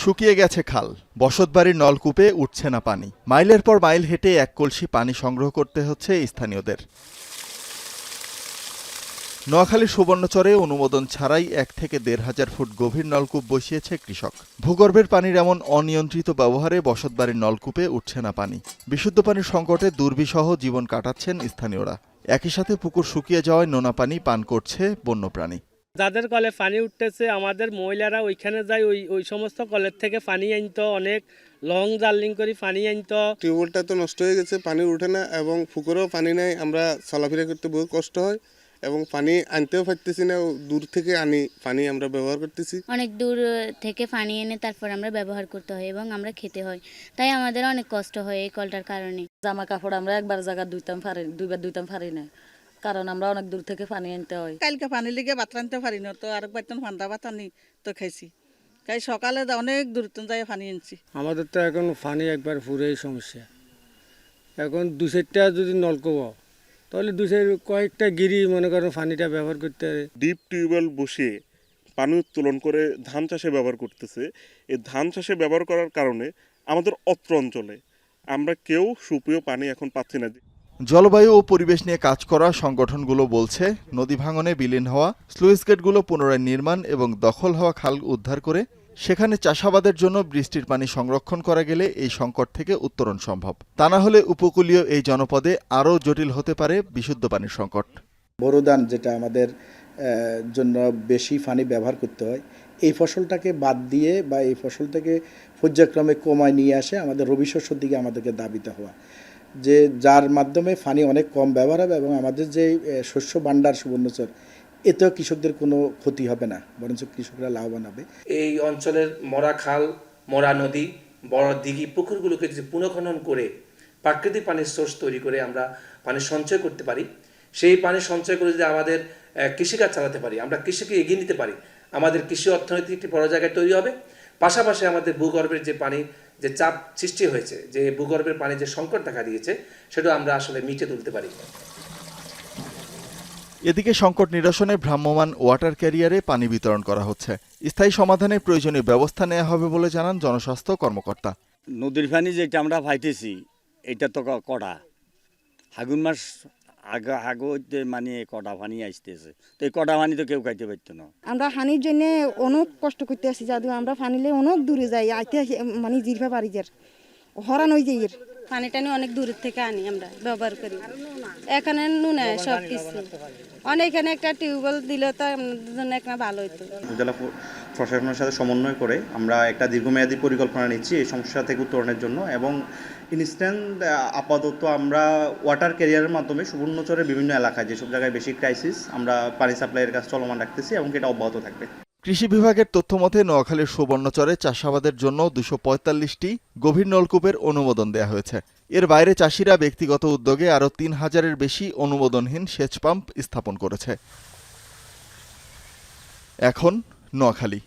শুকিয়ে গেছে খাল, বসতবাড়ির নলকূপে উঠছে না পানি। মাইলের পর মাইল হেঁটে এক কলসি পানি সংগ্রহ করতে হচ্ছে স্থানীয়দের। নোয়াখালীর সুবর্ণচরে অনুমোদন ছাড়াই ১ থেকে ১,৫০০ ফুট গভীর নলকূপ বসিয়েছে কৃষক। ভূগর্ভের পানির এমন অনিয়ন্ত্রিত ব্যবহারে বসতবাড়ির নলকূপে উঠছে না পানি। বিশুদ্ধ পানির সংকটে দুর্বিষহ জীবন কাটাচ্ছেন স্থানীয়রা। একই সাথে পুকুর শুকিয়ে যাওয়ায় নোনা পানি পান করছে বন্যপ্রাণী। যাদের কলে পানি উঠতেছে আমাদের মহিলারা ওইখানে যায়, ওই সমস্ত কলের থেকে পানি আনতো, অনেক লং জার্নিং করে পানি আনতো। টিউবওয়েলটা তো নষ্ট হয়ে গেছে, পানি উঠে না এবং পুকুরেও পানি নেই। আমরা চলাফেরা করতে বহু কষ্ট হয় এবং পানি আনতেও পারতেছি না। দূর থেকে আনি পানি আমরা ব্যবহার করতেছি। অনেক দূর থেকে পানি এনে তারপর আমরা ব্যবহার করতে হয় এবং আমরা খেতে হয়, তাই আমাদের অনেক কষ্ট হয় এই কলটার কারণে। জামা কাপড় আমরা একবার জায়গা দুইবার ধুইতাম পারি না, কারণ আমরা অনেক দূর থেকে পানি আনতে হয়। কালকে পানি লেগে ভাত রাঁধতে পারি না, তো আরেকবার তো ঠান্ডা ভাত আনি তো খাইছি। তাই সকালে অনেক দূর যাই পানি আনছি। আমাদের তো এখন পানি একবার পুরোই সমস্যা। এখন ২-৪টা যদি নলকূপ তাহলে কয়েকটা গিরি মনে করেন পানিটা ব্যবহার করতে হবে। ডিপ টিউবওয়েল বসিয়ে পানি উত্তোলন করে ধান চাষে ব্যবহার করতেছে। এই ধান চাষে ব্যবহার করার কারণে আমাদের অত্র অঞ্চলে আমরা কেউ সুপেয় পানি এখন পাচ্ছি না। জলবায়ু ও পরিবেশ নিয়ে কাজ করা সংগঠনগুলো বলছে, নদী ভাঙনে বিলীন হওয়া স্লুইস গেটগুলো পুনরায় নির্মাণ এবং দখল হওয়া খাল উদ্ধার করে সেখানে চাষাবাদের জন্য বৃষ্টির পানি সংরক্ষণ করা গেলে এই সংকট থেকে উত্তরণ সম্ভব। তা না হলে উপকূলীয় এই জনপদে আরও জটিল হতে পারে বিশুদ্ধ পানির সংকট। বোরো ধান যেটা আমাদের জন্য বেশি পানি ব্যবহার করতে হয়, এই ফসলটাকে বাদ দিয়ে বা এই ফসলটাকে পর্যায়ক্রমে কমায় নিয়ে আসে আমাদের রবি শস্যর দিকে আমাদেরকে দাবিতে হওয়া, যে যার মাধ্যমে পানি অনেক কম ব্যবহার হবে এবং আমাদের যে শস্য ভাণ্ডার সুবর্ণচর, এতেও কৃষকদের কোনো ক্ষতি হবে না, বরঞ্চ কৃষকরা লাভবান হবে। এই অঞ্চলের মরা খাল, মরা নদী, বড় দিঘি, পুকুরগুলোকে যদি পুনঃখনন করে প্রাকৃতিক পানির সোর্স তৈরি করে আমরা পানি সঞ্চয় করতে পারি, সেই পানি সঞ্চয় করে যদি আমাদের কৃষিকাজ চালাতে পারি, আমরা কৃষিকে এগিয়ে নিতে পারি, আমাদের কৃষি অর্থনীতি একটি বড় জায়গায় তৈরি হবে। পাশাপাশি আমাদের ভূগর্ভের যে পানি যে চাপ সৃষ্টি হয়েছে, যে ভূগর্ভের পানি যে সংকট দেখা দিয়েছে, সেটা আমরা আসলে মিটিয়ে তুলতে পারি। এদিকে সংকট নিরসনে ভ্রাম্যমাণ ওয়াটার ক্যারিয়ারে পানি বিতরণ করা হচ্ছে। স্থায়ী সমাধানে প্রয়োজনীয় ব্যবস্থা নেওয়া হবে বলে জানান জনস্বাস্থ্য কর্মকর্তা। নদীর পানি যেটা আমরা পাইতেছি এটা তো কড়া, ফাগুন মাস আগে মানে কড়া পানি আসতেছে, তো এই কড়া পানি তো কেউ খাইতে পারতো না। আমরা পানির জন্য অনেক কষ্ট করতে আসি, যাদু আমরা পানিলে অনেক দূরে যাই, আইতে মানে জিরফা বাড়ি যার হরান হয়ে যাই। পানি টানি অনেক দূরের থেকে আনি, আমরা ব্যবহার করি। এখানে নুনে সব কিছু অনেকখানে একটা টিউবওয়েল দিলে তো আমাদের জন্য একটা ভালো হতো। জেলা প্রশাসনের সাথে সমন্বয় করে আমরা একটা দীর্ঘমেয়াদী পরিকল্পনা নিচ্ছি এই সমস্যা থেকে উত্তরণের জন্য, এবং ইনস্ট্যান্ট আপাতত আমরা ওয়াটার ক্যারিয়ারের মাধ্যমে সুবর্ণচরের বিভিন্ন এলাকায় যেসব জায়গায় বেশি ক্রাইসিস, আমরা পানি সাপ্লাইয়ের কাজ চলমান রাখতেছি এবং এটা অব্যাহত থাকবে। কৃষি বিভাগের তথ্যমতে নোয়াখালীর সুবর্ণচরে চাষাবাদের জন্য ২৪৫টি গভীর নলকূপের অনুমোদন দেওয়া হয়েছে। এর বাইরে চাষিরা ব্যক্তিগত উদ্যোগে আরও ৩,০০০-এর বেশি অনুমোদনহীন সেচ পাম্প স্থাপন করেছে। এখন নোয়াখালী।